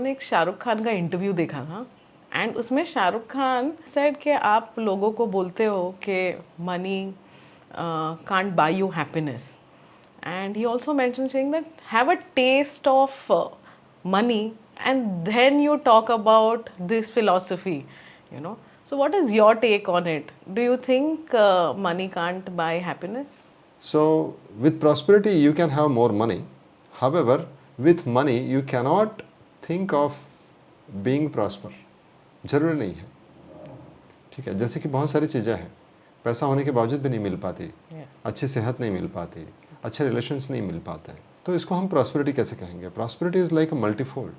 मैंने एक शाहरुख खान का इंटरव्यू देखा था एंड उसमें शाहरुख खान सेड कि आप लोगों को बोलते हो कि money can't buy you happiness and he also mention saying that have a taste of money and then you talk about this philosophy you know. So what is your take on it? Do you think money can't buy happiness? So with prosperity you can have more money. However, with money you cannot think of being prosper. जरूरी नहीं है. ठीक है, जैसे कि बहुत सारी चीज़ें हैं, पैसा होने के बावजूद भी नहीं मिल पाती, अच्छी सेहत नहीं मिल पाती, अच्छे रिलेशंस नहीं मिल पाते, तो इसको हम प्रॉस्पेरिटी कैसे कहेंगे? Prosperity is like a multifold,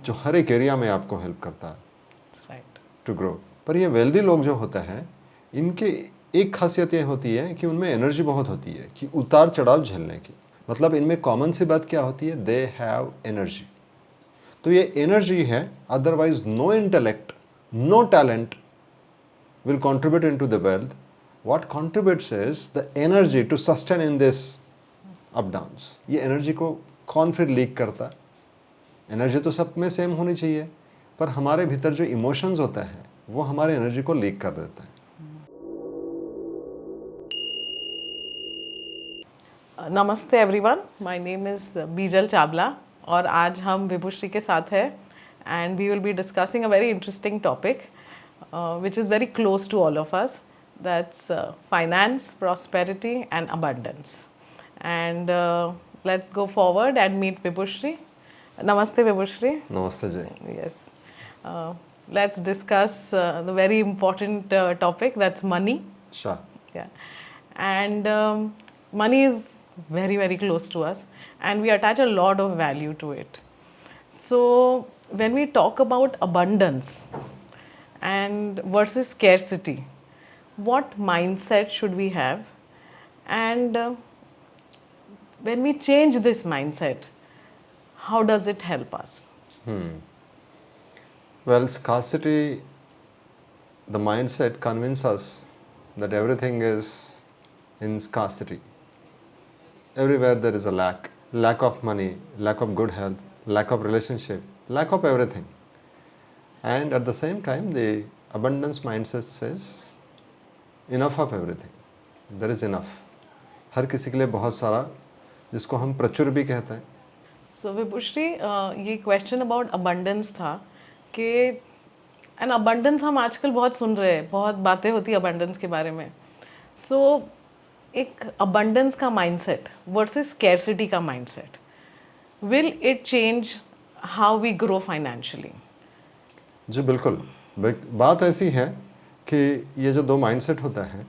जो हर एक एरिया में आपको हेल्प करता है टू ग्रो. पर ये वेल्दी लोग जो होते हैं, इनके एक खासियत ये होती है कि उनमें एनर्जी बहुत होती है कि उतार चढ़ाव झेलने की. मतलब इनमें कॉमन सी बात क्या होती है? They have energy. तो ये एनर्जी है, otherwise no intellect, no talent will contribute into the wealth. What contributes is the energy to sustain in this up downs. ये एनर्जी को कौन फिर लीक करता है? एनर्जी तो सब में सेम होनी चाहिए, पर हमारे भीतर जो इमोशंस होते हैं वो हमारे एनर्जी को लीक कर देते हैं. नमस्ते everyone, my name is Bijal Chawla और आज हम विभूश्री के साथ हैं and we will be discussing a very interesting topic which is very close to all of us. That's finance, prosperity and abundance. And let's go forward and meet Vibhushri. Namaste Vibhushri. नमस्ते जी. Yes. Let's discuss the very important topic, that's money. Sure. Yeah. And money is very, very close to us and we attach a lot of value to it. So when we talk about abundance and versus scarcity, what mindset should we have, and when we change this mindset, how does it help us? Well, scarcity, the mindset convinces us that everything is in scarcity. Everywhere there is a lack of money, lack of good health, lack of relationship, lack of everything. And at the same time, the abundance mindset says enough of everything. There is enough. हर किसी के लिए बहुत सारा, जिसको हम प्रचुर भी कहते हैं. So विभूश्री, ये क्वेश्चन अबाउट अबंडेंस था कि एंड अबंडेंस हम आजकल बहुत सुन रहे हैं, बहुत बातें होती है अबंडेंस के बारे में. सो एक अबंडेंस का माइंडसेट वर्सेस स्कैर्सिटी का mindset, will it change how we grow financially? जी बिल्कुल. बात ऐसी है कि ये जो दो माइंडसेट होता है,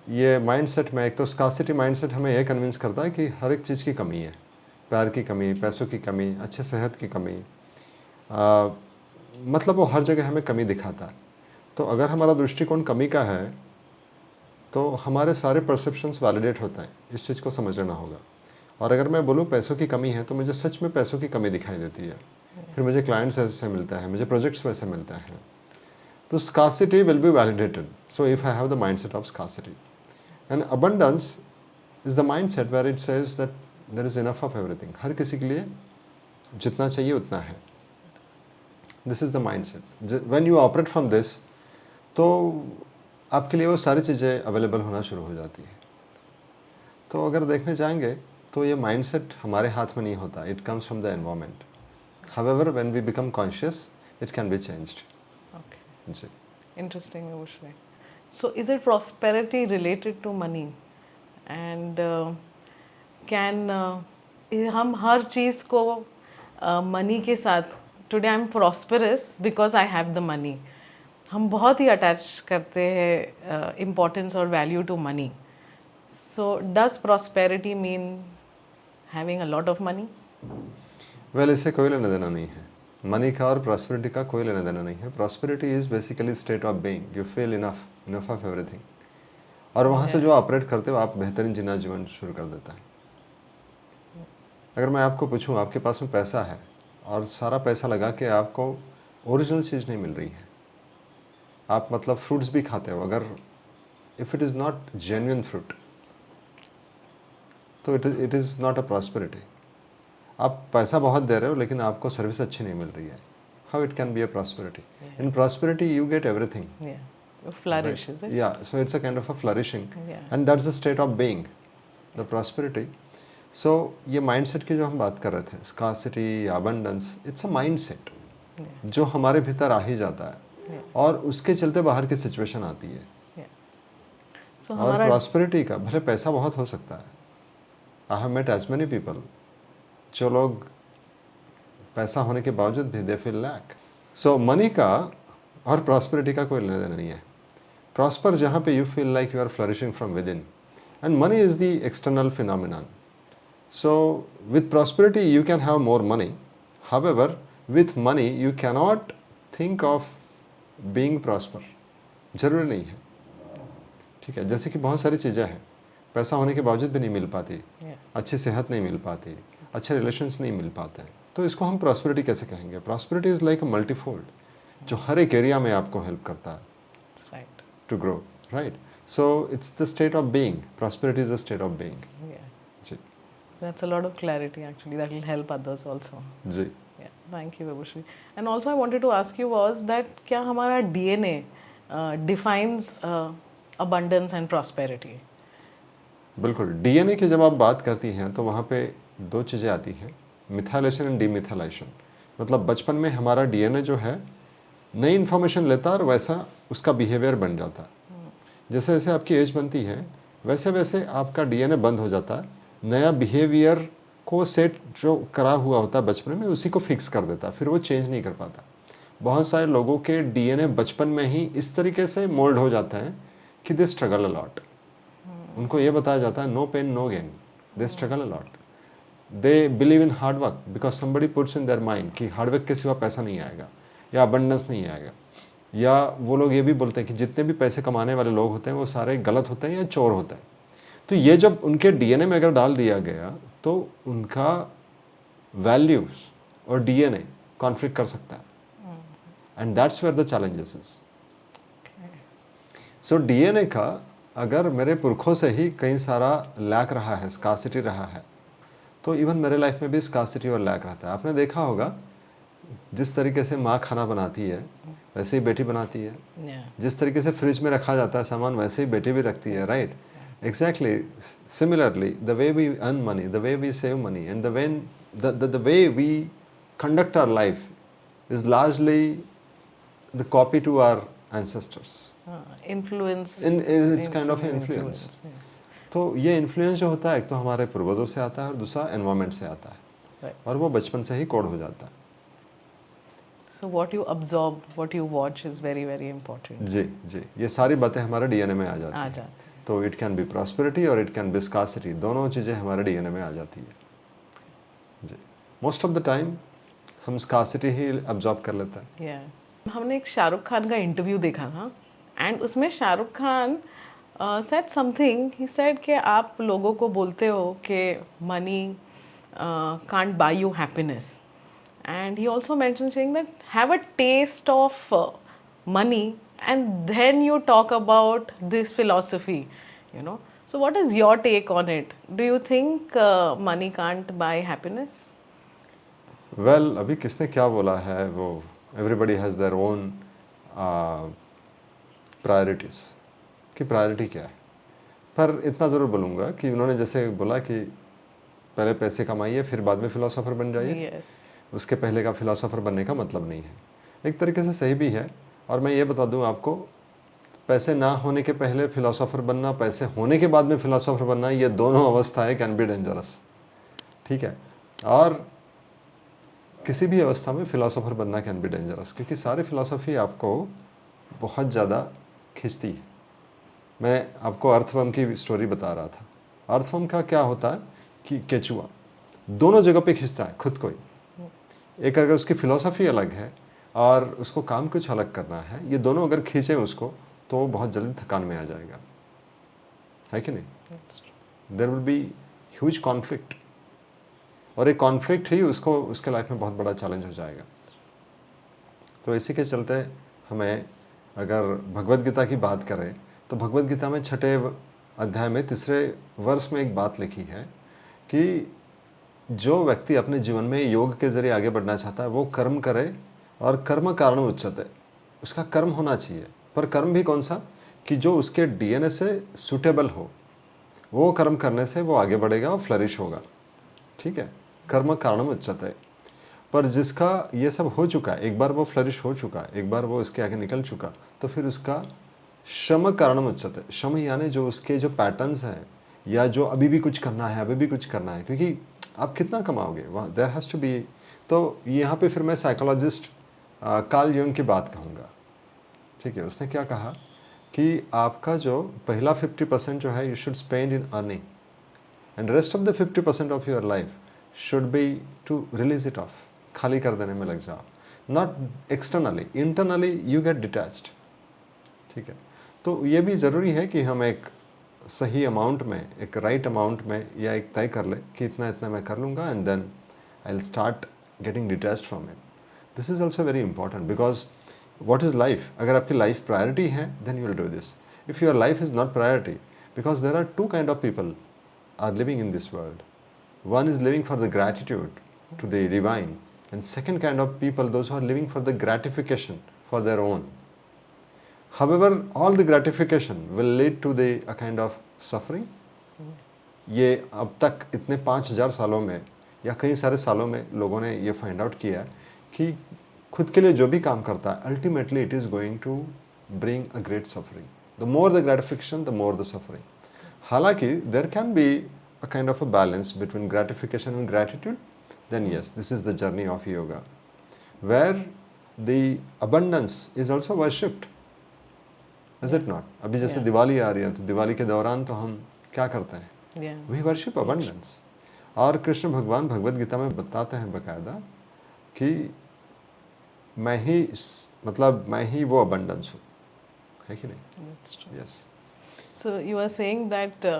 ये माइंडसेट में एक तो स्कार्सिटी माइंडसेट हमें यह कन्विंस करता है कि हर एक चीज़ की कमी है, प्यार की कमी, पैसों की कमी, अच्छे सेहत की कमी, मतलब वो हर जगह हमें कमी दिखाता है. तो अगर हमारा दृष्टिकोण कमी का है तो हमारे सारे परसेप्शंस वैलिडेट होता है. इस चीज़ को समझ लेना होगा. और अगर मैं बोलूँ पैसों की कमी है तो मुझे सच में पैसों की कमी दिखाई देती है. फिर मुझे क्लाइंट्स ऐसे मिलता है, मुझे प्रोजेक्ट्स वैसे मिलते हैं. तो scarcity will be validated. So if I have the mindset of scarcity, and abundance is the mindset where it says that there is enough of everything. हर किसी के लिए जितना चाहिए उतना है. This is the mindset. When you operate from this, तो आपके लिए वो सारी चीज़ें अवेलेबल होना शुरू हो जाती है. तो अगर देखने जाएंगे तो ये माइंडसेट हमारे हाथ में नहीं होता. It comes from the environment. However, when we become conscious, it can be changed. Okay. जी. Interesting, Vibhushri. So is it prosperity related to money? And can हम हर चीज़ को मनी के साथ, today I am prosperous because I have the money, हम बहुत ही attach करते हैं इम्पोर्टेंस और value to money. So does prosperity mean having a lot of money? Well, इससे कोई लेना देना नहीं है. मनी का और प्रॉस्पेरिटी का कोई लेना देना नहीं है. Prosperity is basically state of being. You feel enough of everything. और वहाँ से जो ऑपरेट करते हो आप बेहतरीन जीवन शुरू कर देता है. अगर मैं आपको पूछूं आपके पास में पैसा है और सारा पैसा लगा के आपको ओरिजिनल चीज़ नहीं मिल रही है, आप मतलब फ्रूट्स भी खाते हो, अगर if it is not genuine fruit, तो it is not a prosperity. आप पैसा बहुत दे रहे हो लेकिन आपको सर्विस अच्छी नहीं मिल रही है, how it can be a prosperity? In prosperity you get everything, Yeah. You flourish, is it? yeah, so it's a kind of a flourishing, Yeah. and that's the state of being, the prosperity. So ये mindset की जो हम बात कर रहे थे, scarcity, abundance, it's a mindset Yeah. जो हमारे भीतर आ ही जाता है Yeah. और उसके चलते बाहर की सिचुएशन आती है। Yeah. So और हमारा प्रॉस्पेरिटी का भले पैसा बहुत हो सकता है, I have met as many people जो लोग पैसा होने के बावजूद भी they feel lack. So money का और प्रॉस्पेरिटी का कोई लेना देना नहीं है। प्रॉस्पर जहाँ पे you feel like you are flourishing from within, and money is the external phenomenon. So with prosperity you can have more money, however with money you cannot think of being prosper, जरूरी नहीं है। ठीक है, जैसे कि बहुत सारी चीज़ें हैं पैसा होने के बावजूद भी नहीं मिल पाती, Yeah. अच्छी सेहत नहीं मिल पाती, अच्छे रिलेशंस नहीं मिल पाते हैं, तो इसको हम प्रॉस्पेरिटी कैसे कहेंगे? Prosperity is like a multifold, जो हर एक एरिया में आपको हेल्प करता है That's right. To grow, right? So it's the state of being, prosperity is the state of being. Yeah. जी That's a lot of clarity actually. That will help others also. जी Yeah. Thank you, Vibhushri. And also I wanted to ask you was that क्या हमारा DNA defines abundance and prosperity? बिल्कुल। DNA की जब आप बात करती हैं तो वहाँ पे दो चीज़ें आती हैं, मिथाइलेशन एंड डीमिथाइलेशन। मतलब बचपन में हमारा डीएनए जो है नई इन्फॉर्मेशन लेता है और वैसा उसका बिहेवियर बन जाता है। जैसे जैसे आपकी एज बनती है वैसे वैसे आपका डीएनए बंद हो जाता है, नया बिहेवियर को सेट जो करा हुआ होता है बचपन में उसी को फिक्स कर देता है, फिर वो चेंज नहीं कर पाता। बहुत सारे लोगों के डीएनए बचपन में ही इस तरीके से मोल्ड हो जाते हैं कि दे स्ट्रगल अ लॉट। उनको ये बताया जाता है no pain no gain, they struggle a lot. They believe in hard work because somebody puts in their mind कि हार्ड वर्क के सिवा पैसा नहीं आएगा या अबंडेंस नहीं आएगा। या वो लोग ये भी बोलते हैं कि जितने भी पैसे कमाने वाले लोग होते हैं वो सारे गलत होते हैं या चोर होते हैं। तो ये जब उनके डीएनए में अगर डाल दिया गया तो उनका वैल्यूज और डीएनए कॉन्फ्लिक्ट कर सकता है, and that's where the challenges is. So DNA का अगर मेरे पुरखों से ही कहीं सारा लैक रहा है, स्कार्सिटी रहा है, तो इवन मेरे लाइफ में भी स्कार्सिटी और लैक रहता है। आपने देखा होगा जिस तरीके से माँ खाना बनाती है वैसे ही बेटी बनाती है, Yeah. जिस तरीके से फ्रिज में रखा जाता है सामान वैसे ही बेटी भी रखती है, right? Exactly similarly the way we earn money, the way we save money and the way we conduct our life is largely the copy to our ancestors. Influence. It's kind of influence. Yes. तो ये influence जो होता है एक तो हमारे पूर्वजों से आता है और दूसरा एनवायरनमेंट से आता है, Right. और वो बचपन से ही कोड हो जाता है। So what you absorb, what you watch is very very important. जी जी, ये सारी बातें हमारे डीएनए में आ जाती आ हैं। जाते हैं। तो इट कैन बी प्रॉस्पेरिटी और इट कैन बी स्कार्सिटी, दोनों चीज़ें हमारे डीएनए में आ जाती है। जी, मोस्ट ऑफ द टाइम हम स्कार्सिटी ही अब्जॉर्ब कर लेते हैं। Yeah. हमने एक शाहरुख खान का इंटरव्यू देखा था एंड उसमें Shahrukh Khan said something, he said कि आप लोगों को बोलते हो कि money can't buy you happiness, and he also mention saying that have a taste of money and then you talk about this philosophy, you know. So what is your take on it? Do you think money can't buy happiness? Well, अभी किसने क्या बोला है, वो everybody has their own priorities कि priority क्या है। पर इतना ज़रूर बोलूँगा कि उन्होंने जैसे बोला कि पहले पैसे कमाइए फिर बाद में फ़िलासफ़र बन जाइए, Yes. उसके पहले का फ़िलासफ़र बनने का मतलब नहीं है। एक तरीके से सही भी है, और मैं ये बता दूँ आपको, पैसे ना होने के पहले फ़िलासफ़र बनना, पैसे होने के बाद में फ़िलासफ़र बनना, ये दोनों अवस्थाएं कैन बी डेंजरस। ठीक है, और किसी भी अवस्था में फ़िलासफ़र बनना कैन बी डेंजरस, क्योंकि सारी फ़िलासफ़ी आपको बहुत ज़्यादा खींचती है। मैं आपको अर्थवर्म की स्टोरी बता रहा था। अर्थवर्म का क्या होता है कि केचुआ दोनों जगह पे खींचता है खुद को ही। एक अगर उसकी फ़िलासफ़ी अलग है और उसको काम कुछ अलग करना है, ये दोनों अगर खींचें उसको तो वो बहुत जल्दी थकान में आ जाएगा, है कि नहीं? That's true. There will be huge conflict, और एक कॉन्फ्लिक्ट ही उसको उसके लाइफ में बहुत बड़ा चैलेंज हो जाएगा। तो इसी के चलते हमें अगर भगवद गीता की बात करें तो भगवद गीता में 6 अध्याय में 3 वर्ष में एक बात लिखी है कि जो व्यक्ति अपने जीवन में योग के जरिए आगे बढ़ना चाहता है वो कर्म करे, और कर्म कारण उच्यते, उसका कर्म होना चाहिए, पर कर्म भी कौन सा, कि जो उसके डीएनए से सुटेबल हो, वो कर्म करने से वो आगे बढ़ेगा और फ्लरिश होगा। ठीक है, कर्म कारणम उच्यते। पर जिसका ये सब हो चुका है, एक बार वो फ्लरिश हो चुका, एक बार वो इसके आगे निकल चुका, तो फिर उसका श्रम कारणम उच्यते। श्रम यानी जो उसके जो पैटर्न्स हैं, या जो अभी भी कुछ करना है, अभी भी कुछ करना है, क्योंकि आप कितना कमाओगे, वहाँ देयर हैज़ टू बी। तो यहाँ पे फिर मैं साइकोलॉजिस्ट कार्ल युंग की बात कहूँगा। ठीक है, उसने क्या कहा कि आपका जो पहला 50% जो है, you should spend in earning, and rest of the 50% of your life should be to release it off, खाली कर देने में लग जाओ, not externally, internally you get detached. ठीक है, तो ये भी ज़रूरी है कि हम एक सही अमाउंट में, एक राइट अमाउंट में, या एक तय कर ले कि इतना इतना मैं कर लूँगा, and then I will start getting detached from it. This is also very important, because what is life, अगर आपकी लाइफ प्रायोरिटी है then you will do this. If your life is not priority, because there are two kind of people are living in this world, one is living for the gratitude to the divine, and second kind of people, those who are living for the gratification for their own. However, all the gratification will lead to the a kind of suffering. ये अब तक इतने 5000 सालों में या कई सारे सालों में लोगों ने ये फाइंड आउट किया है कि खुद के लिए जो भी काम करता है, ultimately it is going to bring a great suffering. The more the gratification, the more the suffering. हालांकि there can be a kind of a balance between gratification and gratitude, then yes, this is the journey of yoga, where the abundance is also worshipped, is it not? अभी जैसे दिवाली आ रही है, तो दिवाली के दौरान तो हम क्या करते हैं, we worship abundance। और कृष्ण भगवान भगवत गीता में बताते हैं बकायदा कि मैं ही, मतलब मैं ही वो abundance हूँ, है कि नहीं? Yes. So you are saying that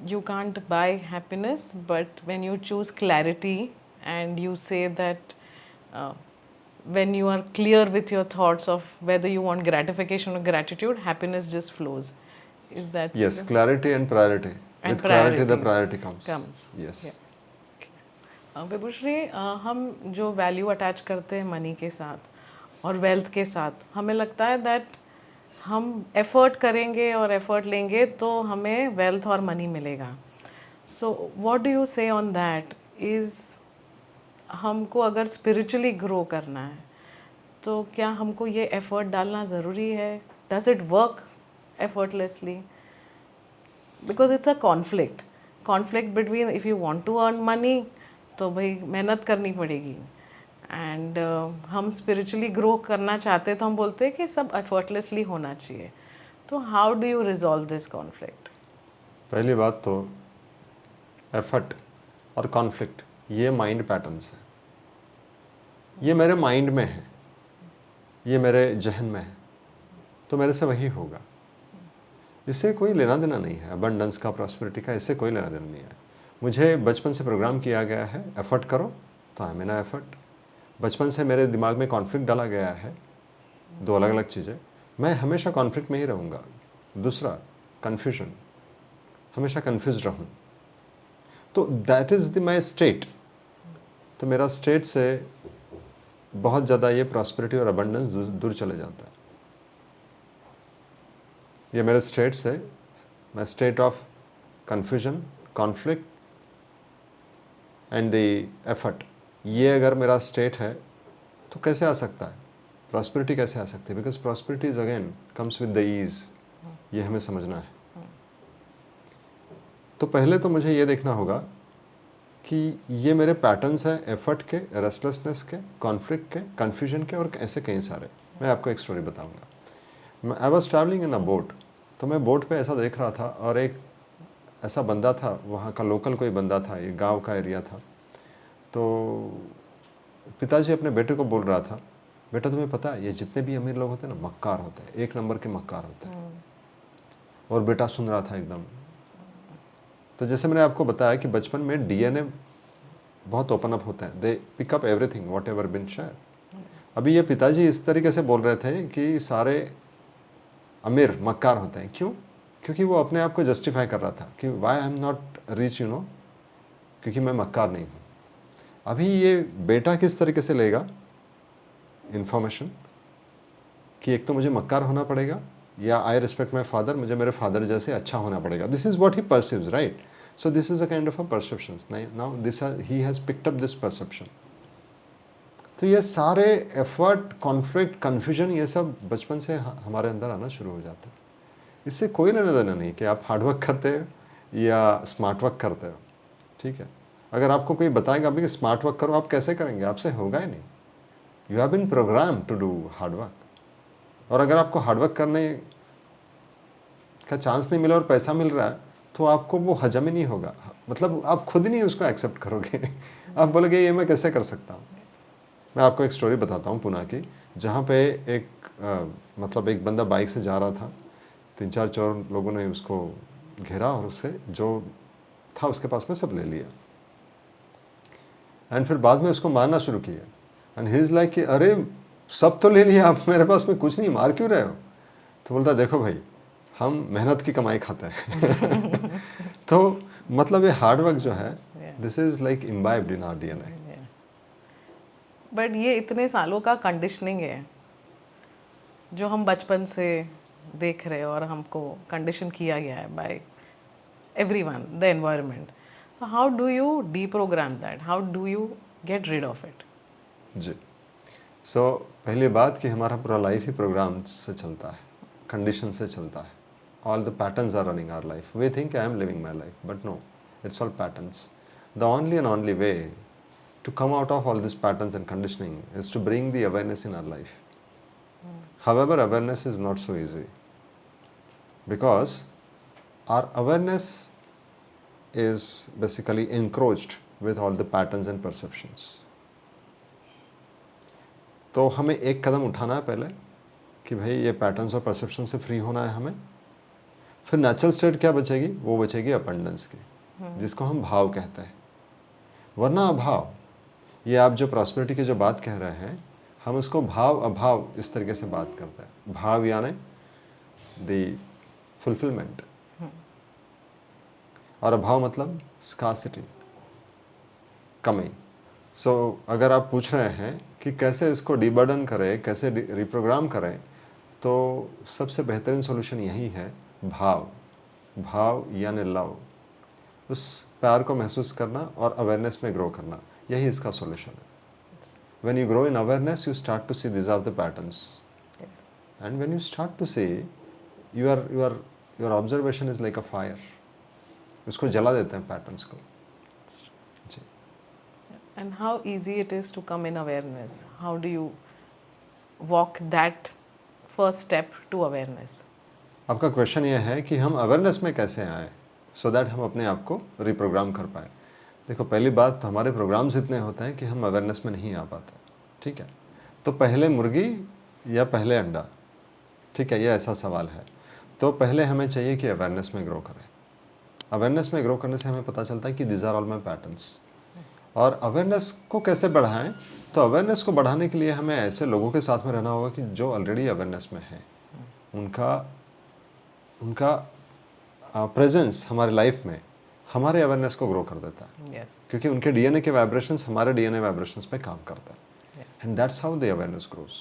you can't buy happiness, but when you choose clarity and you say that when you are clear with your thoughts of whether you want gratification or gratitude, happiness just flows. Is that Yes, clarity and priority. And With clarity the priority priority comes. Yes. विभूश्री, हम जो value attach करते हैं money के साथ और wealth के साथ, हमें लगता है दैट हम एफर्ट करेंगे और एफर्ट लेंगे तो हमें वेल्थ और मनी मिलेगा। सो व्हाट डू यू से ऑन दैट? इज़ हमको अगर स्पिरिचुअली ग्रो करना है तो क्या हमको ये एफर्ट डालना ज़रूरी है? Does it work effortlessly? Because it's a conflict between, if you want to earn money तो भाई मेहनत करनी पड़ेगी, एंड हम स्पिरिचुअली ग्रो करना चाहते तो हम बोलते हैं कि सब एफर्टलेसली होना चाहिए। तो how do you resolve this conflict? पहली बात तो एफर्ट और कॉन्फ्लिक्ट ये माइंड पैटर्न्स हैं, ये मेरे माइंड में है, ये मेरे जहन में है, तो मेरे से वही होगा। इससे कोई लेना देना नहीं है, अबंडेंस का, प्रॉस्पेरिटी का, इससे कोई लेना देना नहीं है। मुझे बचपन से प्रोग्राम किया गया है एफर्ट करो, तो आई मीन एफर्ट। बचपन से मेरे दिमाग में कॉन्फ्लिक्ट डाला गया है, दो अलग अलग चीज़ें, मैं हमेशा कॉन्फ्लिक्ट में ही रहूँगा। दूसरा कन्फ्यूजन, हमेशा कन्फ्यूज रहूँ, तो that is the my state. तो मेरा स्टेट से बहुत ज़्यादा ये प्रॉस्पेरिटी और अबंडेंस दूर चले जाता है। ये मेरे स्टेट से, मैं state of confusion, conflict and the effort, ये अगर मेरा स्टेट है तो कैसे आ सकता है प्रॉस्पेरिटी? कैसे आ सकती है? Because prosperity is again comes with the ease, ये हमें समझना है। तो पहले तो मुझे ये देखना होगा कि ये मेरे पैटर्न्स हैं एफर्ट के, रेस्टलेसनेस के, कॉन्फ्लिक्ट के, कन्फ्यूजन के, और ऐसे कई सारे। मैं आपको एक स्टोरी बताऊंगा। I was travelling in a boat, तो मैं बोट पे ऐसा देख रहा था, और एक ऐसा बंदा था, वहाँ का लोकल कोई बंदा था, ये गांव का एरिया था। तो पिताजी अपने बेटे को बोल रहा था, बेटा तुम्हें पता है ये जितने भी अमीर लोग होते हैं ना, मक्कार होते हैं, एक नंबर के मक्कार होते हैं। और बेटा सुन रहा था एकदम। तो जैसे मैंने आपको बताया कि बचपन में डीएनए बहुत ओपन अप होते हैं, they pick up everything whatever been share. अभी ये पिताजी इस तरीके से बोल रहे थे कि सारे अमीर मक्कार होते हैं। क्यों? क्योंकि वो अपने आप को जस्टिफाई कर रहा था कि why I am not rich, you know, क्योंकि मैं मक्कार नहीं हूँ। अभी ये बेटा किस तरीके से लेगा इंफॉर्मेशन कि एक तो मुझे मक्कार होना पड़ेगा या आई रिस्पेक्ट माई फादर, मुझे मेरे फादर जैसे अच्छा होना पड़ेगा. This is what he perceives, right? So this is a kind of a perception. Now this he has picked up this perception. तो ये सारे एफर्ट, कॉन्फ्लिक्ट, कन्फ्यूजन, ये सब बचपन से हमारे अंदर आना शुरू हो जाता है. इससे कोई लेना देना नहीं कि आप हार्डवर्क करते हो या स्मार्ट वर्क करते हो. ठीक है, अगर आपको कोई बताएगा अभी कि स्मार्ट वर्क करो, आप कैसे करेंगे? आपसे होगा ही नहीं. You have been program to do hard work. और अगर आपको हार्डवर्क करने का चांस नहीं मिला और पैसा मिल रहा है तो आपको वो हजम ही नहीं होगा. मतलब आप खुद ही नहीं उसको एक्सेप्ट करोगे. आप बोलोगे ये मैं कैसे कर सकता हूँ. मैं आपको एक स्टोरी बताता हूँ पुणे की, जहाँ पे मतलब एक बंदा बाइक से जा रहा था. 3-4 चोर लोगों ने उसको घेरा और उससे जो था उसके पास में सब ले लिया. एंड फिर बाद में उसको मारना शुरू किया. एंड ही इज़ लाइक कि अरे सब तो ले लिया, आप मेरे पास में कुछ नहीं, मार क्यों रहे हो? तो बोलता देखो भाई, हम मेहनत की कमाई खाते हैं. तो मतलब ये हार्डवर्क जो है, this is like imbibed in our DNA. But ये इतने सालों का कंडीशनिंग है जो हम बचपन से देख रहे हैं और हमको कंडीशन किया गया है by everyone, the environment. How do you deprogram that? How do you get rid of it? जी, सो पहली बात कि हमारा पूरा लाइफ ही प्रोग्राम से चलता है, कंडीशन से चलता है. All the patterns are running our life. We think I am living my life, but no, it's all patterns. The only and only way to come out of all these patterns and conditioning is to bring the awareness in our life. However, awareness is not so easy because our awareness is basically encroached with all the patterns and perceptions. तो हमें एक कदम उठाना है पहले कि भाई ये patterns और परसेप्शन से फ्री होना है हमें. फिर नेचुरल स्टेट क्या बचेगी? वो बचेगी अबंडेंस की, जिसको हम भाव कहते हैं. वरना अभाव, ये आप जो प्रॉस्पेरिटी की जो बात कह रहे हैं, हम उसको भाव अभाव इस तरीके से बात करते हैं. भाव यानी द फुलफिलमेंट और अभाव मतलब स्कार्सिटी, कमी. सो अगर आप पूछ रहे हैं कि कैसे इसको डीबर्डन करें, कैसे रिप्रोग्राम करें, तो सबसे बेहतरीन सॉल्यूशन यही है भाव. भाव यानी लव, उस प्यार को महसूस करना और अवेयरनेस में ग्रो करना, यही इसका सॉल्यूशन है. When you grow in awareness, you start to see these are the patterns. Yes. And when you start to see, your observation is like a fire. उसको जला देते हैं पैटर्न्स को. जी. And how easy it is to come in awareness? How do you walk that first step to awareness? आपका question ये है कि हम अवेयरनेस में कैसे आए सो दैट हम अपने आप को रिप्रोग्राम कर पाए. देखो, पहली बात तो हमारे प्रोग्राम्स इतने होते हैं कि हम अवेयरनेस में नहीं आ पाते. ठीक है, तो पहले मुर्गी या पहले अंडा? ठीक है, ये ऐसा सवाल है. तो पहले हमें चाहिए कि अवेयरनेस में ग्रो करें. अवेयरनेस में ग्रो करने से हमें पता चलता है कि this are all my patterns. और अवेयरनेस को कैसे बढ़ाएं? तो अवेयरनेस को बढ़ाने के लिए हमें ऐसे लोगों के साथ में रहना होगा कि जो ऑलरेडी अवेयरनेस में है. उनका प्रेजेंस हमारे लाइफ में हमारे अवेयरनेस को ग्रो कर देता है. Yes. क्योंकि उनके डीएनए के वाइब्रेशंस हमारे डीएनए वाइब्रेशंस पे काम करता है. And that's how the awareness grows.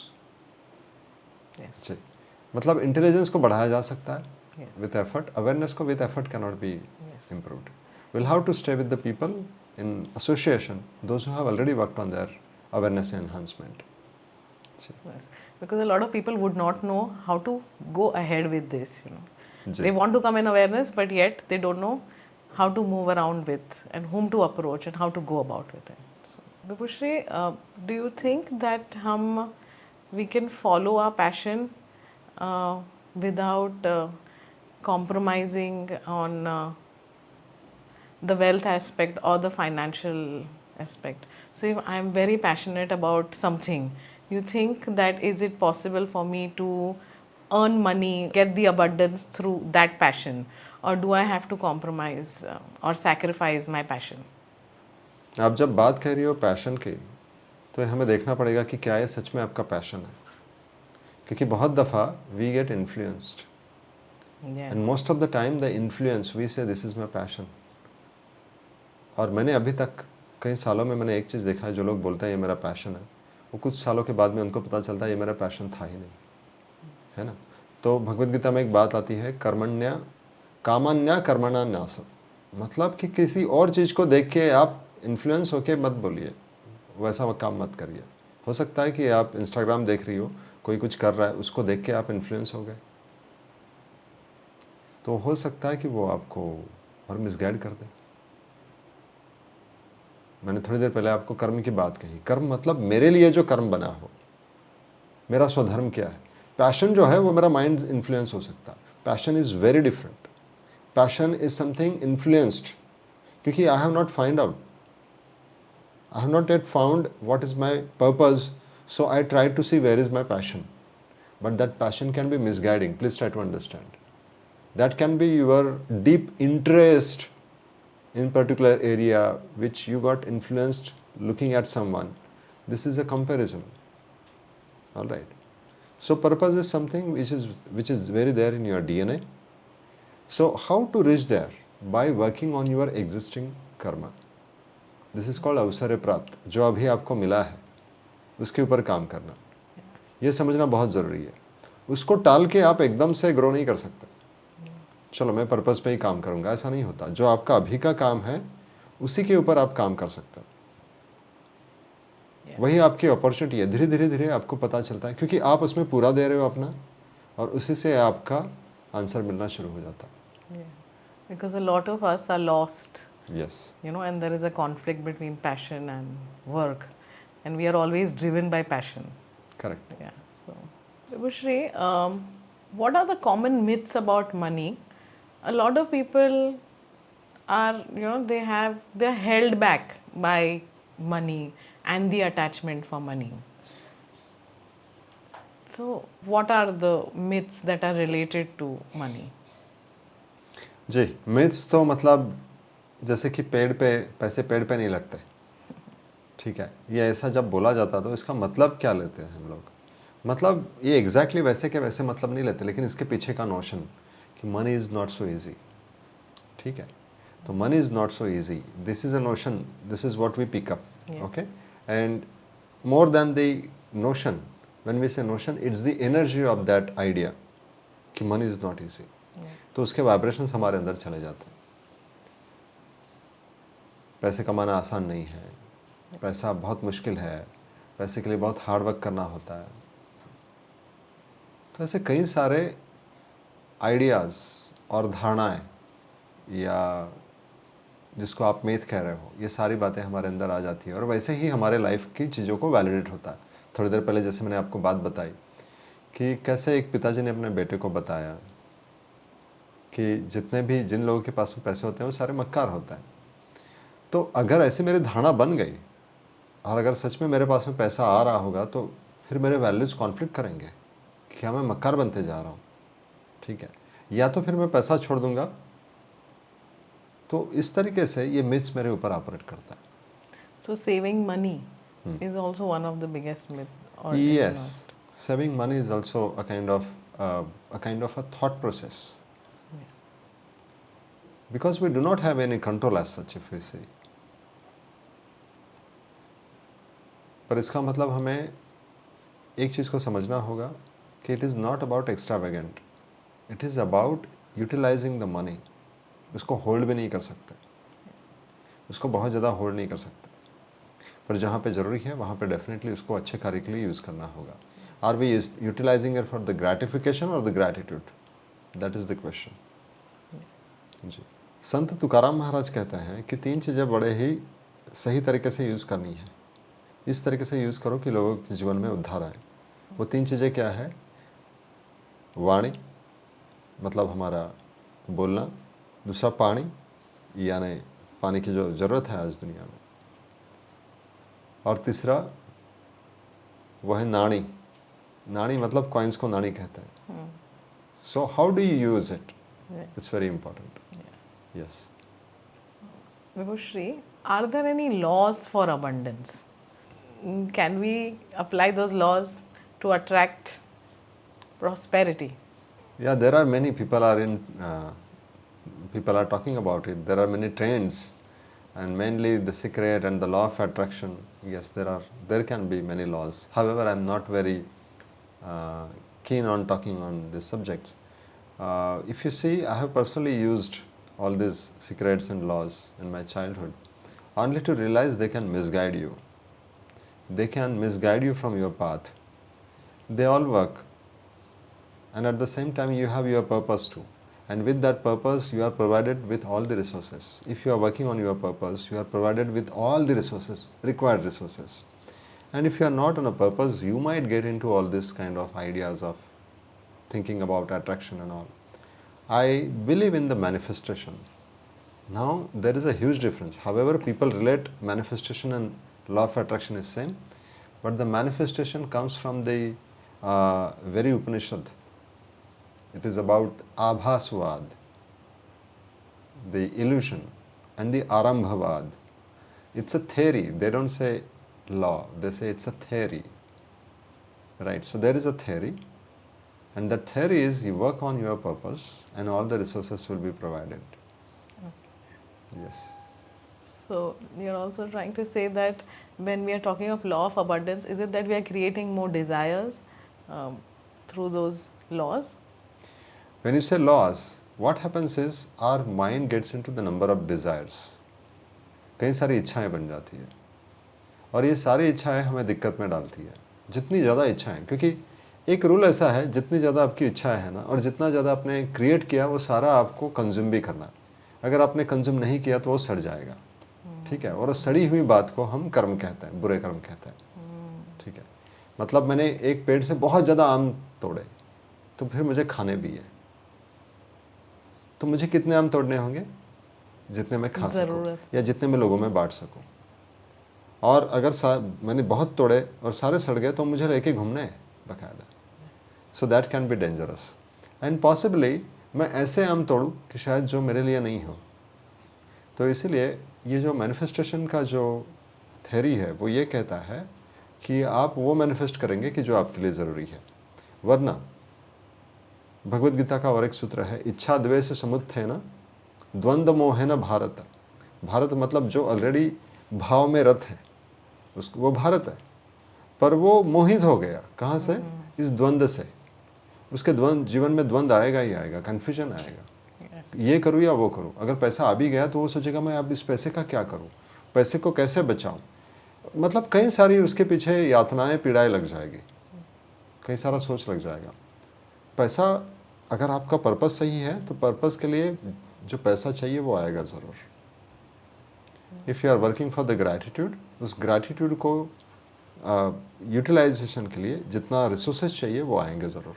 Yes. जी, मतलब इंटेलिजेंस को बढ़ाया जा सकता है Yes. With effort. अवेयरनेस को with effort can not be improved. Will have to stay with the people in association, those who have already worked on their awareness enhancement. Yes. Because a lot of people would not know how to go ahead with this, you know. They want to come in awareness, but yet they don't know how to move around with and whom to approach and how to go about with it. So, Vibhushri, do you think that we can follow our passion without compromising on the wealth aspect or the financial aspect? So if I am very passionate about something, you think that is it possible for me to earn money, get the abundance through that passion, or do I have to compromise or sacrifice my passion? आप जब बात कह रही हो passion की, तो हमें देखना पड़ेगा कि क्या ये सच में आपका पैशन है. क्योंकि बहुत दफ़ा we get influenced, and most of the time the influence we say this is my passion. और मैंने अभी तक कई सालों में मैंने एक चीज़ देखा है, जो लोग बोलते हैं ये मेरा पैशन है, वो कुछ सालों के बाद में उनको पता चलता है ये मेरा पैशन था ही नहीं, है ना। तो भगवत गीता में एक बात आती है, कर्मण्या कामान्या कर्मणा न्यास, मतलब कि किसी और चीज़ को देख के आप इन्फ्लुएंस होके मत बोलिए, वैसा काम मत करिए। हो सकता है कि आप इंस्टाग्राम देख रही हो, कोई कुछ कर रहा है, उसको देख के आप इन्फ्लुएंस हो गए, तो हो सकता है कि वो आपको और मिसगाइड कर दे। मैंने थोड़ी देर पहले आपको कर्म की बात कही, कर्म मतलब मेरे लिए जो कर्म बना हो, मेरा स्वधर्म क्या है। पैशन जो है वो मेरा माइंड इन्फ्लुएंस हो सकता है, passion is very different. Passion is something influenced, क्योंकि I have not find out, I have not yet found what is my purpose, so I try to see where is my passion, but that passion can be misguiding, please try to understand. That can be your deep interest in particular area which you got influenced looking at someone. This is a comparison. All right. So purpose is something which is very there in your DNA. So how to reach there? By working on your existing karma. This is called अवसर प्राप्त, जो अभी आपको मिला है उसके ऊपर काम करना, ये समझना बहुत ज़रूरी है। उसको टाल के आप एकदम से ग्रो नहीं कर सकते, चलो मैं पर्पस पे ही काम करूंगा, ऐसा नहीं होता। जो आपका अभी का काम है उसी के ऊपर आप काम कर सकते हैं, वही आपकी अपॉर्चुनिटी है। धीरे धीरे धीरे आपको पता चलता है, क्योंकि आप उसमें पूरा दे रहे हो अपना, और उसी से आपका आंसर मिलना शुरू हो जाता है। Because a lot of us are lost, yes, and there is a conflict between passion and work, and we are always driven by passion. Correct. Yeah. So, Vibhushri, what are the common myths about money? A lot of people are, they're held back by money and the attachment for money. So, what are the myths that are related to money? जी, myths तो मतलब जैसे कि पेड़ पे पैसे पेड़ पे नहीं लगते, ठीक है, ये ऐसा जब बोला जाता तो इसका मतलब क्या लेते हैं हम लोग? मतलब ये एग्जैक्टली वैसे के वैसे मतलब नहीं लेते, लेकिन इसके पीछे का नोशन कि money is not so easy, ठीक है। तो money is not so easy, this is a notion, this is what we pick up, okay. And more than the notion, when we say notion, it's the energy of that idea कि money is not easy, तो उसके vibrations हमारे अंदर चले जाते हैं। पैसे कमाना आसान नहीं है, पैसा बहुत मुश्किल है, पैसे के लिए बहुत हार्ड वर्क करना होता है। तो ऐसे कई सारे आइडियाज़ और धारणाएं, या जिसको आप मिथ कह रहे हो, ये सारी बातें हमारे अंदर आ जाती है, और वैसे ही हमारे लाइफ की चीज़ों को वैलिडेट होता है। थोड़ी देर पहले जैसे मैंने आपको बात बताई कि कैसे एक पिताजी ने अपने बेटे को बताया कि जिन लोगों के पास में पैसे होते हैं वो सारे मक्कार होता है। तो अगर ऐसे मेरी धारणा बन गई, और अगर सच में मेरे पास में पैसा आ रहा होगा, तो फिर मेरे वैल्यूज़ कॉन्फ्लिक्ट करेंगे कि क्या मैं मक्कार बनते जा रहा हूँ, ठीक है, या तो फिर मैं पैसा छोड़ दूंगा। तो इस तरीके से ये मिथ्स मेरे ऊपर ऑपरेट करता है। So, saving money is also one of the biggest myth. Or is Yes, not? saving money is also a kind of a thought process, because we do not have any control as such, if we see. पर इसका मतलब हमें एक चीज़ को समझना होगा कि it is not about extravagant, it is about utilizing the money. उसको होल्ड भी नहीं कर सकते, उसको बहुत ज़्यादा होल्ड नहीं कर सकते, पर जहाँ पे ज़रूरी है वहाँ पे डेफिनेटली उसको अच्छे कार्य के लिए यूज़ करना होगा। Are we utilising it for the gratification और the gratitude? That is the question. जी, संत तुकाराम महाराज कहते हैं कि 3 चीज़ें बड़े ही सही तरीके से यूज़ करनी है, इस तरीके से यूज़ करो कि लोगों के जीवन में उद्धार आए। वो 3 चीज़ें क्या है? वाणी, मतलब हमारा बोलना, दूसरा पानी, यानी पानी की जो ज़रूरत है आज दुनिया में, और तीसरा वो है नाणी। नाणी मतलब कॉइन्स को नाणी कहते हैं। So how do you use it? It's very important. Yes. Vibhushri, are there any laws for abundance? Can we apply those laws to attract prosperity? Yeah, there are many people are talking about it. There are many trends and mainly the secret and the law of attraction. Yes, there can be many laws. However, I'm not very keen on talking on these subjects. If you see, I have personally used all these secrets and laws in my childhood only to realize they can misguide you. They can misguide you from your path. They all work, and at the same time you have your purpose too, and with that purpose you are provided with all the resources. If you are working on your purpose, you are provided with all the resources, required resources. And if you are not on a purpose, you might get into all this kind of ideas of thinking about attraction and all. I believe in the manifestation. Now there is a huge difference. However, people relate manifestation and law of attraction is same, but the manifestation comes from the very Upanishad. It is about Abhasvad, the illusion, and the Arambhavad. It's a theory. They don't say law, they say it's a theory. Right? So there is a theory, and that theory is you work on your purpose and all the resources will be provided. Yes. So you're also trying to say that when we are talking of law of abundance, is it that we are creating more desires through those laws? When you say laws, what happens is our mind gets into the number of desires. कई सारी इच्छाएं बन जाती है और ये सारी इच्छाएं हमें दिक्कत में डालती है. जितनी ज़्यादा इच्छाएं, क्योंकि एक रूल ऐसा है, जितनी ज़्यादा आपकी इच्छाएं हैं ना और जितना ज़्यादा आपने क्रिएट किया वो सारा आपको कंज्यूम भी करना है. अगर आपने कंज्यूम नहीं किया तो वो सड़ जाएगा. ठीक है. और सड़ी हुई बात को हम कर्म कहते हैं, बुरे कर्म कहते हैं. ठीक है. मतलब मैंने एक पेड़ से बहुत ज़्यादा आम तोड़े तो फिर मुझे खाने भी है, तो मुझे कितने आम तोड़ने होंगे? जितने मैं खा सकूं या जितने मैं लोगों में बांट सकूं. और अगर मैंने बहुत तोड़े और सारे सड़ गए तो मुझे लेके घूमने हैं बाकायदा. So that can be dangerous. And possibly मैं ऐसे आम तोड़ूं कि शायद जो मेरे लिए नहीं हो. तो इसीलिए ये जो मैनिफेस्टेशन का जो थ्योरी है वो ये कहता है कि आप वो मैनिफेस्ट करेंगे कि जो आपके लिए ज़रूरी है. वरना भगवद गीता का और एक सूत्र है, इच्छा द्वेष समुत्थेन द्वंद्व मोहेन भारत. भारत मतलब जो ऑलरेडी भाव में रत है, उसको वो भारत है, पर वो मोहित हो गया. कहाँ से? इस द्वंद्व से. उसके जीवन में द्वंद्व आएगा ही आएगा, कन्फ्यूजन आएगा, ये करूँ या वो करूँ. अगर पैसा आ भी गया तो वो सोचेगा मैं अब इस पैसे का क्या करूँ, पैसे को कैसे बचाऊँ. मतलब कई सारी उसके पीछे यातनाएं पीड़ाएं लग जाएगी, कई सारा सोच लग जाएगा. पैसा अगर आपका पर्पस सही है तो पर्पस के लिए जो पैसा चाहिए वो आएगा ज़रूर. If you are working for the gratitude, उस ग्रैटिट्यूड को यूटिलाइजेशन के लिए जितना रिसोर्सेज चाहिए वो आएंगे ज़रूर.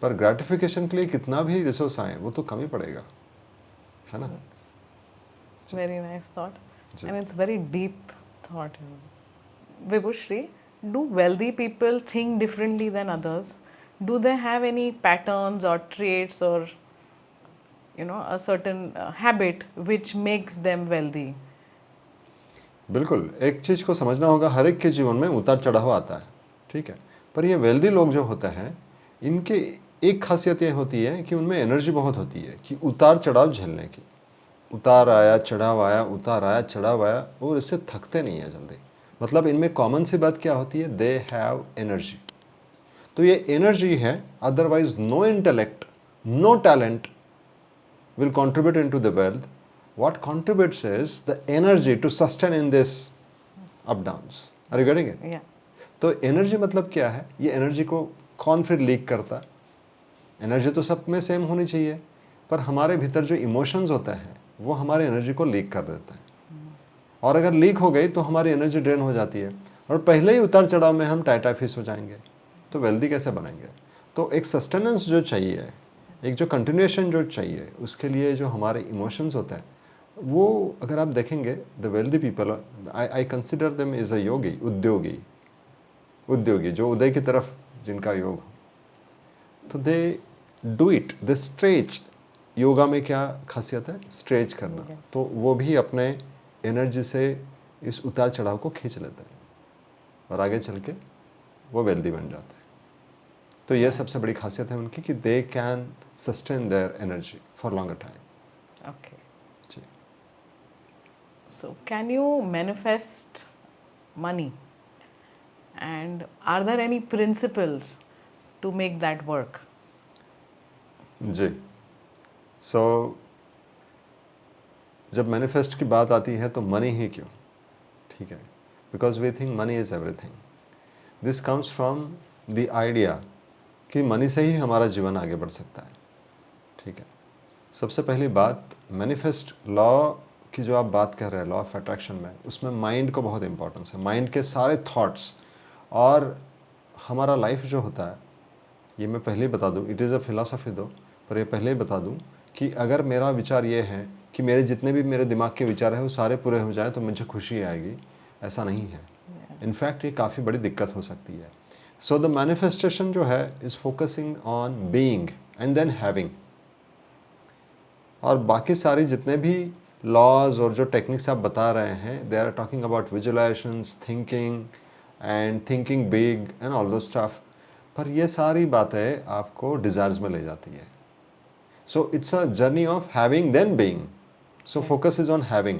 पर ग्रेटिफिकेशन के लिए कितना भी रिसोर्स आए वो तो कम ही पड़ेगा, है ना. Very nice thought and it's very deep thought. Vibhushri, do wealthy people think differently than others? Do they have any patterns or traits or a certain habit which makes them wealthy? बिल्कुल. एक चीज़ को समझना होगा, हर एक के जीवन में उतार चढ़ाव आता है. ठीक है. पर ये वेल्दी लोग जो होते हैं इनके एक खासियत ये होती है कि उनमें एनर्जी बहुत होती है कि उतार चढ़ाव झेलने की. उतार आया चढ़ाव आया, उतार आया चढ़ाव आया, और इससे थकते नहीं है जल्दी. मतलब इनमें कॉमन सी बात क्या होती है? They have energy. तो ये एनर्जी है. Otherwise no intellect, no talent will contribute into the wealth. What contributes is the energy to sustain in this up downs. Are you getting it? Yeah. तो energy मतलब क्या है? ये energy को कौन फिर लीक करता है? एनर्जी तो सब में सेम होनी चाहिए, पर हमारे भीतर जो इमोशंस होते हैं वो हमारे एनर्जी को लीक कर देते हैं. और अगर लीक हो गई तो हमारी एनर्जी ड्रेन हो जाती है और पहले ही उतार चढ़ाव में हम टाइटा फिश हो जाएंगे. तो वेल्दी कैसे बनेंगे? तो एक सस्टेनेंस जो चाहिए, एक जो कंटिन्यूएशन जो चाहिए, उसके लिए जो हमारे इमोशंस होते हैं वो अगर आप देखेंगे, the wealthy people, I consider them is a yogi, उद्योगी जो उदय की तरफ जिनका योग हो. तो they do it, they stretch. Yoga में क्या खासियत है? स्ट्रेच करना. तो वो भी अपने एनर्जी से इस उतार चढ़ाव को खींच लेते हैं और आगे चल के वो वेल्दी बन जाते हैं. तो ये सबसे बड़ी खासियत है उनकी कि they can sustain their energy for longer time. Okay. जी. So, can you manifest money? And are there any principles to make that work? जी, सो जब मैनिफेस्ट की बात आती है तो मनी ही क्यों, ठीक है, because we think money is everything. This comes from the idea कि मनी से ही हमारा जीवन आगे बढ़ सकता है, ठीक है. सबसे पहली बात, मैनिफेस्ट लॉ की जो आप बात कर रहे हैं, लॉ ऑफ अट्रैक्शन में, उसमें माइंड को बहुत इंपॉर्टेंस है. माइंड के सारे थॉट्स और हमारा लाइफ जो होता है, ये मैं पहले ही बता दूं, इट इज़ अ फिलॉसफी दो, पर ये पहले ही बता दूं कि अगर मेरा विचार ये है कि मेरे जितने भी मेरे दिमाग के विचार हैं वो सारे पूरे हो जाएं तो मुझे खुशी आएगी, ऐसा नहीं है. इनफैक्ट ये काफ़ी बड़ी दिक्कत हो सकती है. सो द मैनिफेस्टेशन जो है is focusing on being and then having. और बाकी सारी जितने भी लॉज और जो टेक्निक्स आप बता रहे हैं, they are talking about visualizations, thinking and thinking big and all those stuff, पर ये सारी बातें आपको डिज़ायर्स में ले जाती है. So it's a journey of having then being. So focus is on having.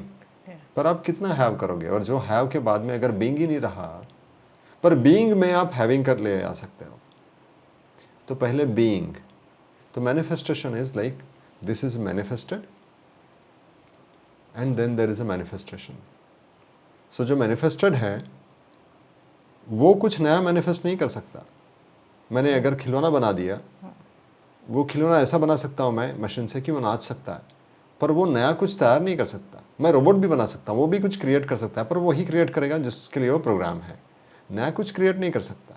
पर आप कितना हैव करोगे, और जो हैव के बाद में अगर बीइंग ही नहीं रहा, पर बीइंग में आप हैविंग कर ले आ सकते हो. तो पहले बीइंग, तो manifestation is like this is manifested and then there is a manifestation. So जो मैनिफेस्टेड है वो कुछ नया मैनिफेस्ट नहीं कर सकता. मैंने अगर खिलौना बना दिया, वो खिलौना ऐसा बना सकता हूँ मैं मशीन से कि वो नाच सकता है, पर वो नया कुछ तैयार नहीं कर सकता. मैं रोबोट भी बना सकता हूँ, वो भी कुछ क्रिएट कर सकता है, पर वो ही क्रिएट करेगा जिसके लिए वो प्रोग्राम है. नया कुछ क्रिएट नहीं कर सकता.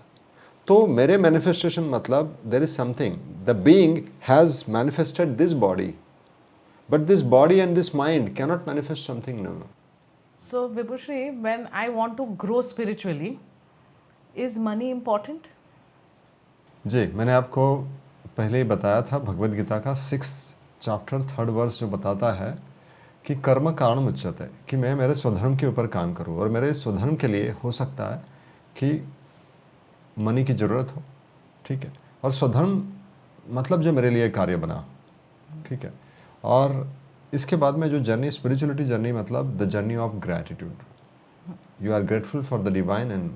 तो मेरे मैनिफेस्टेशन मतलब there is something, the being has manifested this body, but this body and this mind can not manifest something new. So, Vibhushri, when I want to grow spiritually, is money important? जी, मैंने आपको पहले ही बताया था, भगवद गीता का 6th chapter 3rd verse जो बताता है कि कर्म कारण मुच्यते, कि मैं मेरे स्वधर्म के ऊपर काम करूं, और मेरे स्वधर्म के लिए हो सकता है कि मनी की ज़रूरत हो, ठीक है, और स्वधर्म मतलब जो मेरे लिए कार्य बना हो, ठीक है. और इसके बाद में जो जर्नी, स्पिरिचुअलिटी जर्नी, मतलब the journey of gratitude. You are grateful for the divine and,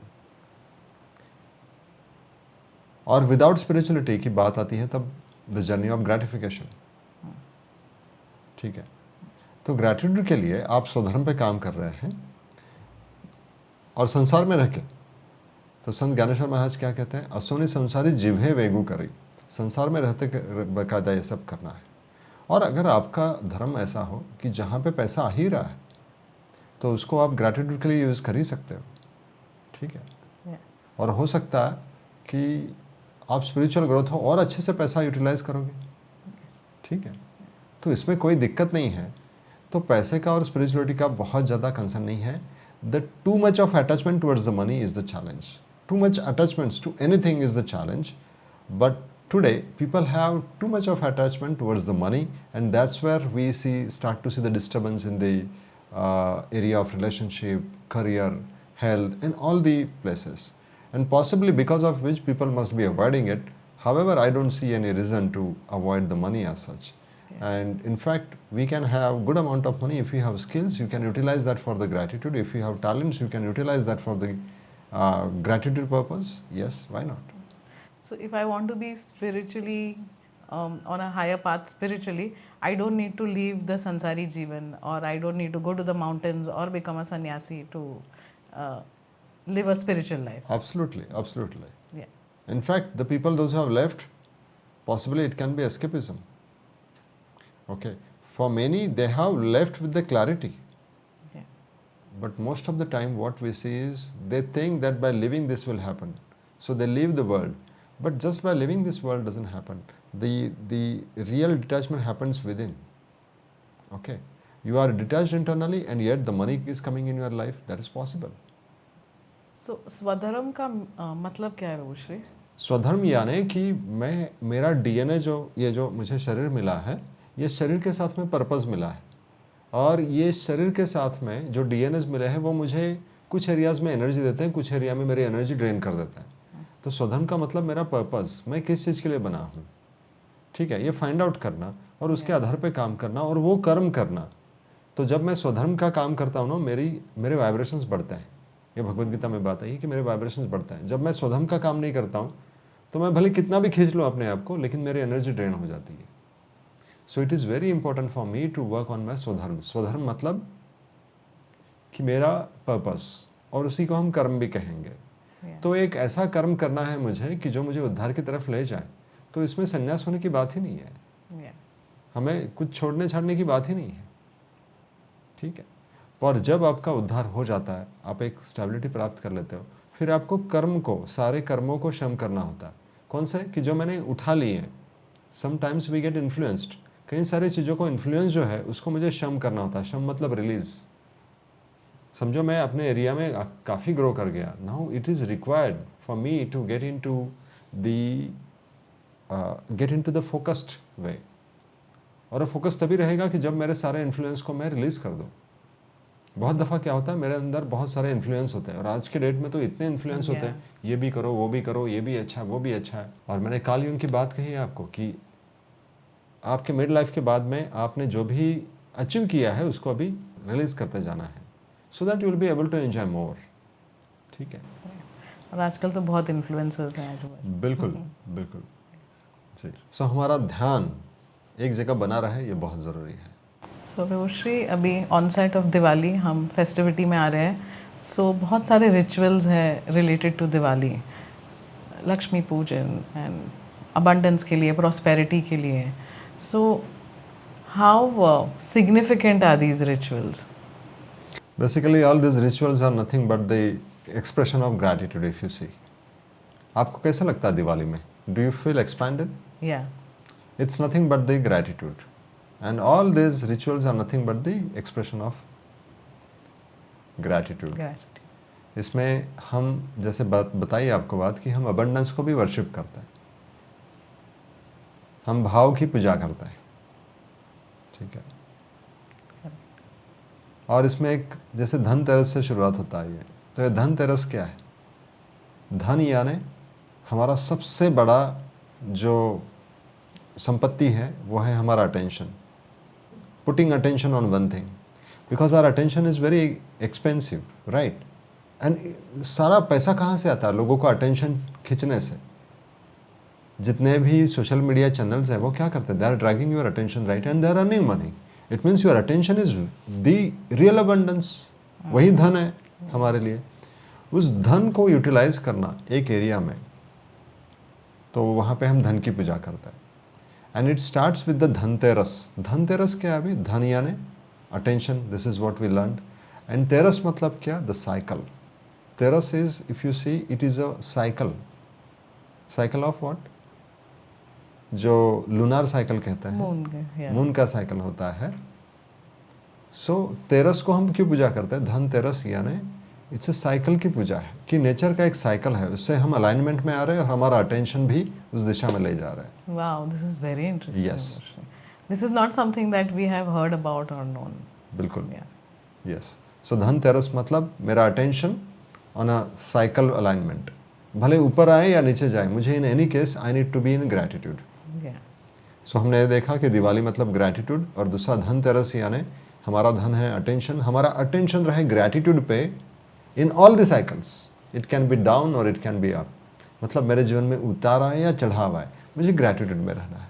और विदाउट स्पिरिचुअलिटी की बात आती है तब द जर्नी ऑफ ग्रेटिफिकेशन, ठीक है. तो ग्रैटिट्यूड के लिए आप स्वधर्म पे काम कर रहे हैं और संसार में रह के, तो संत ज्ञानेश्वर महाराज क्या कहते हैं, असोनी संसारी जिभे वेगु करी. संसार में रहते बाकायदा ये सब करना है. और अगर आपका धर्म ऐसा हो कि जहाँ पे पैसा आ ही रहा है, तो उसको आप ग्रैटिट्यूड के लिए यूज़ कर ही सकते हो, ठीक है. और हो सकता है कि आप स्पिरिचुअल ग्रोथ हो और अच्छे से पैसा यूटिलाइज करोगे, ठीक है. तो इसमें कोई दिक्कत नहीं है. तो पैसे का और स्पिरिचुअलिटी का बहुत ज़्यादा कंसर्न नहीं है. The too much of attachment towards the money is the challenge. Too much attachments to anything is the challenge. But today people have too much of attachment towards the money, and that's where we start to see the disturbance in the area of relationship, career, health, and all the places, and possibly because of which people must be avoiding it. However, I don't see any reason to avoid the money as such. And in fact, we can have good amount of money. If you have skills, you can utilize that for the gratitude. If you have talents, you can utilize that for the gratitude purpose. Yes, why not? So, if I want to be spiritually on a higher path spiritually, I don't need to leave the sansari jivan, or I don't need to go to the mountains or become a sannyasi to live a spiritual life. Absolutely, absolutely. Yeah. In fact, the people, those who have left, possibly it can be escapism. Okay. For many, they have left with the clarity. Yeah. But most of the time, what we see is they think that by living this will happen. So they leave the world. But just by living this world doesn't happen. The real detachment happens within. Okay. You are detached internally, and yet the money is coming in your life. That is possible. So, स्वधर्म का मतलब क्या है विभूश्री? स्वधर्म यानी कि मैं, मेरा डीएनए जो, ये जो मुझे शरीर मिला है, ये शरीर के साथ में पर्पस मिला है, और ये शरीर के साथ में जो डीएनएस मिले हैं वो मुझे कुछ एरियाज़ में एनर्जी देते हैं, कुछ एरिया में मेरी एनर्जी ड्रेन कर देते हैं. तो स्वधर्म का मतलब मेरा पर्पस, मैं किस चीज़ के लिए बना हूँ, ठीक है, ये फाइंड आउट करना और उसके आधार पे काम करना और वो कर्म करना. तो जब मैं स्वधर्म का काम करता हूँ ना, मेरे वाइब्रेशंस बढ़ते हैं। ये भगवत गीता में बात आई है कि मेरे वाइब्रेशंस बढ़ते हैं। जब मैं स्वधर्म का काम नहीं करता हूँ तो मैं भले कितना भी खींच लूँ अपने आप को, लेकिन मेरी एनर्जी ड्रेन हो जाती है। So it is very important for me to work on my स्वधर्म। स्वधर्म मतलब कि मेरा पर्पस, और उसी को हम कर्म भी कहेंगे। तो एक ऐसा कर्म करना है मुझे कि जो मुझे उद्धार की तरफ ले जाए। तो इसमें संन्यास होने की बात ही नहीं है, हमें कुछ छोड़ने छाड़ने की बात ही नहीं है, ठीक है। और जब आपका उद्धार हो जाता है, आप एक स्टेबिलिटी प्राप्त कर लेते हो, फिर आपको कर्म को, सारे कर्मों को शम करना होता है। कौन से? कि जो मैंने उठा लिए हैं। समटाइम्स वी गेट इन्फ्लुएंस्ड, कई सारी चीज़ों को इन्फ्लुएंस जो है उसको मुझे शम करना होता है। शम मतलब रिलीज। समझो मैं अपने एरिया में काफ़ी ग्रो कर गया, now it is required for me to get into the focused way. और फोकस तभी रहेगा कि जब मेरे सारे इन्फ्लुएंस को मैं रिलीज़ कर दूँ। बहुत दफ़ा क्या होता है, मेरे अंदर बहुत सारे इन्फ्लुएंस होते हैं, और आज के डेट में तो इतने इन्फ्लुएंस होते हैं, ये भी करो, वो भी करो, ये भी अच्छा है, वो भी अच्छा है। और मैंने काल युग की बात कही है आपको कि आपके मिड लाइफ के बाद में आपने जो भी अचीव किया है उसको अभी रिलीज़ करते जाना है, so that you will be able to enjoy more, ठीक है। और आजकल तो बहुत इन्फ्लुएंसर्स हैं जो बिल्कुल बिल्कुल जी। सो हमारा ध्यान एक जगह बना रहे, ये बहुत ज़रूरी है। सो विभूश्री, अभी ऑन साइट ऑफ दिवाली हम फेस्टिविटी में आ रहे हैं। सो बहुत सारे रिचुअल्स हैं रिलेटेड टू दिवाली, लक्ष्मी पूजन एंड अबंडेंस के लिए, प्रॉस्पेरिटी के लिए। So how significant are these rituals? Basically, all these rituals are nothing but the expression of gratitude, if you see. आपको कैसा लगता है दिवाली में? Do you feel expanded? Yeah. It's nothing but the gratitude. And all these rituals are nothing but the expression of gratitude. Gratitude. इसमें हम जैसे बताइए आपको बात कि हम अबंडेंस को भी वर्शिप करते हैं, हम भाव की पूजा करते हैं, ठीक है। और इसमें एक जैसे धनतेरस से शुरुआत होता है ये, तो ये धनतेरस क्या है? धन यानी हमारा सबसे बड़ा जो संपत्ति है वो है हमारा attention. Putting attention on one thing, because our attention is very expensive, right. And सारा पैसा कहाँ से आता है? लोगों का अटेंशन खींचने से। जितने भी सोशल मीडिया चैनल्स हैं वो क्या करते हैं? They are dragging your attention, right, and they are earning money. It means your attention is the real abundance. वही धन है हमारे लिए। उस धन को यूटिलाइज करना एक एरिया में, तो वहाँ पे हम धन की पूजा करते हैं। And it starts with the Dhanteras. Dhanteras क्या है? अभी धन यानी attention, this is what we learn. And तेरस मतलब क्या? The cycle. तेरस is, if you see, it is a cycle. Cycle of what? जो लूनार साइकिल कहते हैं, मून का साइकिल होता है। सो तेरस को हम क्यों पूजा करते हैं? धनतेरस यानी इट्स ए साइकिल की पूजा है, कि नेचर का एक साइकिल है, उससे हम अलाइनमेंट में आ रहे हैं और हमारा अटेंशन भी उस दिशा में ले जा रहा है। Wow, this is very interesting. Yes, this is not something that we have heard about और नोन। बिल्कुल, यस। सो धनतेरस मतलब मेरा attention on a cycle alignment, भले ऊपर आए या नीचे जाए, मुझे in any case I need to be in gratitude. So हमने देखा कि दिवाली मतलब ग्रैटिट्यूड, और दूसरा धनतेरस यानी हमारा धन है अटेंशन। हमारा अटेंशन रहे ग्रैटिट्यूड पे in all the cycles. It can be down और इट कैन बी अप। मतलब मेरे जीवन में उतार आए या चढ़ाव आए, मुझे ग्रैटिट्यूड में रहना है।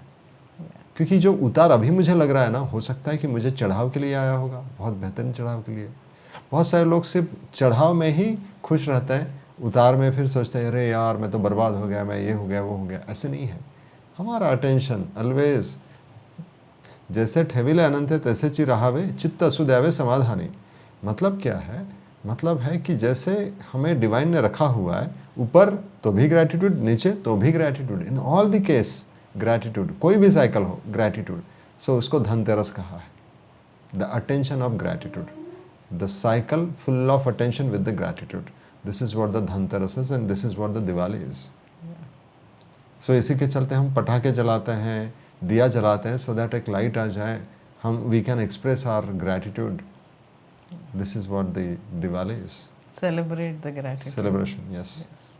क्योंकि जो उतार अभी मुझे लग रहा है ना, हो सकता है कि मुझे चढ़ाव के लिए आया होगा, बहुत बेहतरीन चढ़ाव के लिए। बहुत सारे लोग सिर्फ चढ़ाव में ही खुश रहते हैं, उतार में फिर सोचते हैं अरे यार मैं तो बर्बाद हो गया, मैं ये हो गया, वो हो गया। ऐसे नहीं है। हमारा अटेंशन ऑलवेज, जैसे ठेविले अनंत तैसे चिराहावे चित्त असुदैवे समाधानी। मतलब क्या है? मतलब है कि जैसे हमें डिवाइन ने रखा हुआ है, ऊपर तो भी ग्रैटिट्यूड, नीचे तो भी gratitude, in all the case gratitude. कोई भी साइकिल हो, ग्रैटिट्यूड। सो उसको धनतेरस कहा है, the attention of gratitude, the cycle full of attention with the gratitude. This is what the Dhanteras is and this is what the Diwali is. So इसी के चलते हम पटाखे जलाते हैं, दिया जलाते हैं, सो दैट एक लाइट आ जाए, हम we can express our gratitude. This is what the Diwali is. Celebrate the gratitude, celebration, yes.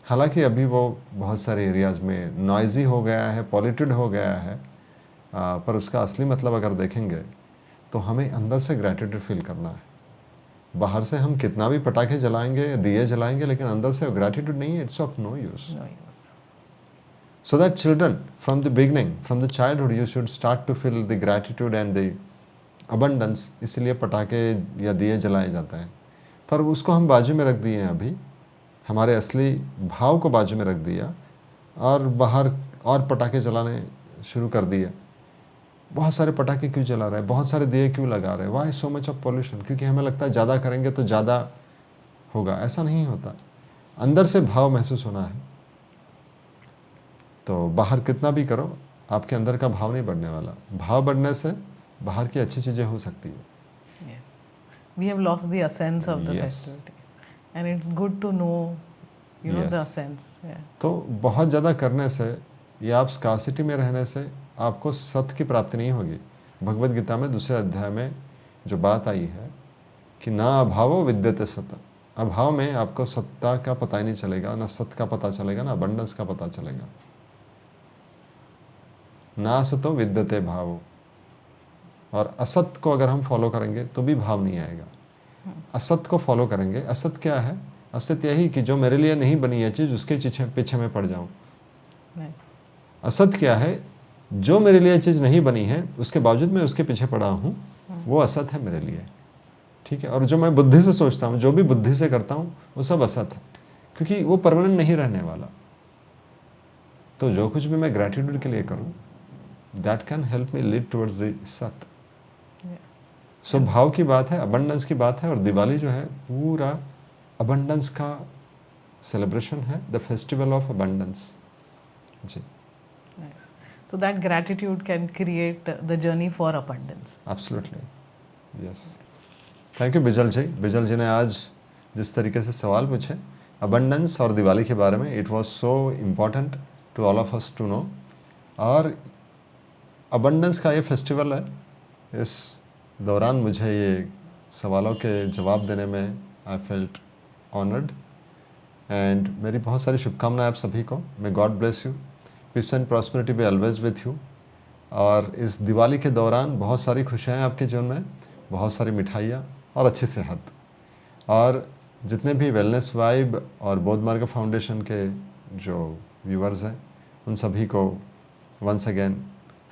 हालांकि अभी वो बहुत सारे एरियाज में नॉइजी हो गया है, पॉल्यूटेड हो गया है, पर उसका असली मतलब अगर देखेंगे तो हमें अंदर से ग्रैटिट्यूड फील करना है। बाहर से हम कितना भी पटाखे जलाएंगे, दिए जलाएंगे, लेकिन अंदर से ग्रैटिट्यूड नहीं है, it's of no use. No use. So that children, from the beginning, from the childhood, you should start to feel the gratitude and the abundance. इसलिए पटाखे या दिए जलाए जाते हैं, पर उसको हम बाजू में रख दिए हैं अभी, हमारे असली भाव को बाजू में रख दिया और बाहर और पटाखे जलाने शुरू कर दिए। बहुत सारे पटाखे क्यों जला रहे हैं, बहुत सारे दिए क्यों लगा रहे हैं, why so much of pollution? क्योंकि हमें लगता है ज़्यादा करेंगे तो ज़्यादा होगा। ऐसा नहीं होता, अंदर से भाव महसूस होना है। तो बाहर कितना भी करो, आपके अंदर का भाव नहीं बढ़ने वाला। भाव बढ़ने से बाहर की अच्छी चीज़ें हो सकती है। Yes. We have lost the essence of the Yes. festivity. And it's good to know, you know, the Yes. essence. Yeah. तो बहुत ज़्यादा करने से या आप स्कार्सिटी में रहने से आपको सत्य की प्राप्ति नहीं होगी। भगवद गीता में 2 अध्याय में जो बात आई है कि ना अभावो विद्यते सत, अभाव में आपको सत्ता का पता ही नहीं चलेगा, ना सत्य का पता चलेगा, ना अबंडेंस का पता चलेगा। ना असतो विद्यते भावो, और असत को अगर हम फॉलो करेंगे तो भी भाव नहीं आएगा। असत को फॉलो करेंगे। असत क्या है? असत यही कि जो मेरे लिए नहीं बनी है चीज़, उसके पीछे मैं पड़ जाऊं। Nice. असत क्या है? जो मेरे लिए चीज़ नहीं बनी है उसके बावजूद मैं उसके पीछे पड़ा हूँ, वो असत है मेरे लिए। ठीक है। और जो मैं बुद्धि से सोचता हूँ, जो भी बुद्धि से करता हूँ, वो सब असत है, क्योंकि वो परमानेंट नहीं रहने वाला। तो जो कुछ भी मैं ग्रैटिट्यूड के लिए करूँ, that can help me lead towards the सत। Yeah. सो भाव की बात है, अबंडेंस की बात है, और दिवाली जो है पूरा अबंडेंस का सेलिब्रेशन है, द फेस्टिवल ऑफ अबंडेंस। जी, Nice. So that gratitude can create the journey for abundance. Absolutely, yes. Thank you Bijal ji. Bijal ji ने आज जिस तरीके से सवाल पूछे अबंडेंस और दिवाली के बारे में, it was so important to all of us to know. और अबंडेंस का ये फेस्टिवल है, इस दौरान मुझे ये सवालों के जवाब देने में आई फेल्ट ऑनर्ड, एंड मेरी बहुत सारी शुभकामनाएं आप सभी को। May God bless you, peace and prosperity be always with you. और इस दिवाली के दौरान बहुत सारी खुशियाँ हैं आपके जीवन में, बहुत सारी मिठाइयाँ और अच्छी सेहत। और जितने भी वेलनेस वाइब और बोध मार्ग फाउंडेशन के जो व्यूअर्स हैं, उन सभी को once again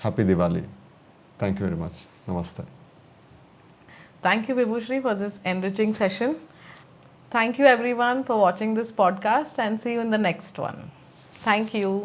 happy Diwali. Thank you very much. नमस्ते। Thank you, Vibhushri, for this enriching session. Thank you, everyone, for watching this podcast, and see you in the next one. Thank you.